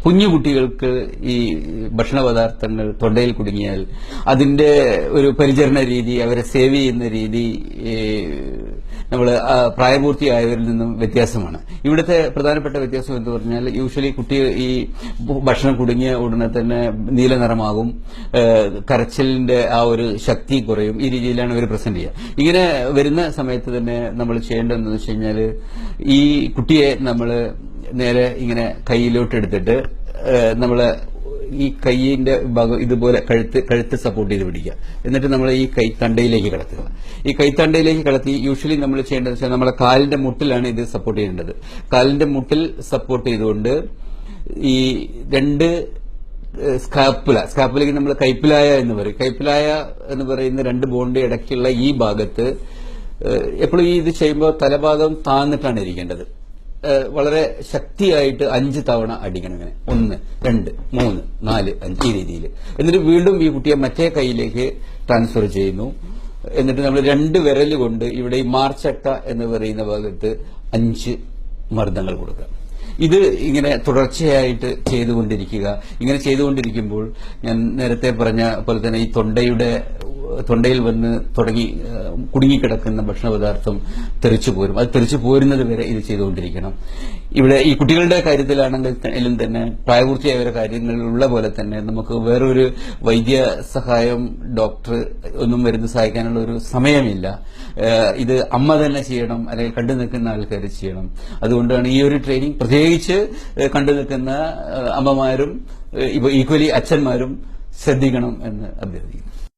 കുഞ്ഞു കുട്ടികൾക്ക് ഈ ഭക്ഷണ പദാർത്ഥങ്ങൾ തൊണ്ടയിൽ കുടുങ്ങിയാൽ അതിന്റെ ഒരു പരിചരണ രീതി, അവരെ സേവ് ചെയ്യുന്ന രീതി നമ്മൾ പ്രായപൂർത്തിയായവരിൽ നിന്നും വ്യത്യാസമാണ്. ഇവിടുത്തെ പ്രധാനപ്പെട്ട വ്യത്യാസം എന്ന് പറഞ്ഞാൽ യൂഷ്വലി കുട്ടികൾ ഈ ഭക്ഷണം കുടുങ്ങിയ ഉടനെ തന്നെ നീല നിറമാകും, കരച്ചിലിന്റെ ആ ഒരു ശക്തി കുറയും. ഈ രീതിയിലാണ് ഇവർ പ്രസന്റ് ചെയ്യുക. ഇങ്ങനെ വരുന്ന സമയത്ത് തന്നെ നമ്മൾ ചെയ്യേണ്ടതെന്ന് വെച്ച് കഴിഞ്ഞാൽ ഈ കുട്ടിയെ നമ്മൾ നേരെ ഇങ്ങനെ കൈയിലോട്ട് എടുത്തിട്ട് നമ്മൾ ഈ കൈയിന്റെ ഭാഗം ഇതുപോലെ കഴുത്ത് സപ്പോർട്ട് ചെയ്ത് പിടിക്കുക. എന്നിട്ട് നമ്മൾ ഈ കൈത്തണ്ടയിലേക്ക് കടത്തുക. ഈ കൈത്തണ്ടയിലേക്ക് കടത്തി യൂഷ്വലി നമ്മൾ ചെയ്യേണ്ടത് വെച്ചാൽ നമ്മളെ കാലിന്റെ മുട്ടിലാണ് ഇത് സപ്പോർട്ട് ചെയ്യേണ്ടത്. കാലിന്റെ മുട്ടിൽ സപ്പോർട്ട് ചെയ്തുകൊണ്ട് ഈ രണ്ട് സ്കാപ്പുലേക്ക് നമ്മൾ കൈപ്പിലായ എന്ന് പറയും. കൈപ്പിലായ എന്ന് പറയുന്ന രണ്ട് ബോണിന്റെ ഇടയ്ക്കുള്ള ഈ ഭാഗത്ത് എപ്പോഴും ഇത് ചെയ്യുമ്പോൾ തലഭാഗം താന്നിട്ടാണ് ഇരിക്കേണ്ടത്. വളരെ ശക്തിയായിട്ട് 5 തവണ അടിക്കണം. ഇങ്ങനെ 1, 2, 3, 4, 5 ഈ രീതിയിൽ. എന്നിട്ട് വീണ്ടും ഈ കുട്ടിയെ മറ്റേ കൈയിലേക്ക് ട്രാൻസ്ഫർ ചെയ്യുന്നു. എന്നിട്ട് നമ്മൾ 2 വിരൽ കൊണ്ട് ഇവിടെ ഈ മാർച്ചട്ട എന്ന് പറയുന്ന ഭാഗത്ത് 5 മർദ്ദങ്ങൾ കൊടുക്കുക. ഇത് ഇങ്ങനെ തുടർച്ചയായിട്ട് ചെയ്തുകൊണ്ടിരിക്കുക. ഇങ്ങനെ ചെയ്തുകൊണ്ടിരിക്കുമ്പോൾ ഞാൻ നേരത്തെ പറഞ്ഞ പോലെ തന്നെ ഈ തൊണ്ടയിൽ വന്ന് കുടുങ്ങിക്കിടക്കുന്ന ഭക്ഷണ പദാർത്ഥം തെറിച്ചു പോരും. അത് തെറിച്ചു പോരുന്നത് വരെ ഇത് ചെയ്തുകൊണ്ടിരിക്കണം. ഇവിടെ ഈ കുട്ടികളുടെ കാര്യത്തിലാണെങ്കിലും തന്നെ പ്രായപൂർത്തിയായവരുടെ കാര്യങ്ങളിലുള്ള പോലെ തന്നെ നമുക്ക് വേറൊരു വൈദ്യ സഹായം, ഡോക്ടർ ഒന്നും വരുന്ന സഹായിക്കാനുള്ള ഒരു സമയമില്ല. ഇത് അമ്മ തന്നെ ചെയ്യണം, അല്ലെങ്കിൽ കണ്ടു നിൽക്കുന്ന ആൾക്കാർ ചെയ്യണം. അതുകൊണ്ടാണ് ഈ ഒരു ട്രെയിനിങ് പ്രത്യേകിച്ച് കണ്ടു നിൽക്കുന്ന അമ്മമാരും ഈക്വലി അച്ഛന്മാരും ശ്രദ്ധിക്കണം എന്ന് അഭ്യർത്ഥിക്കുന്നു.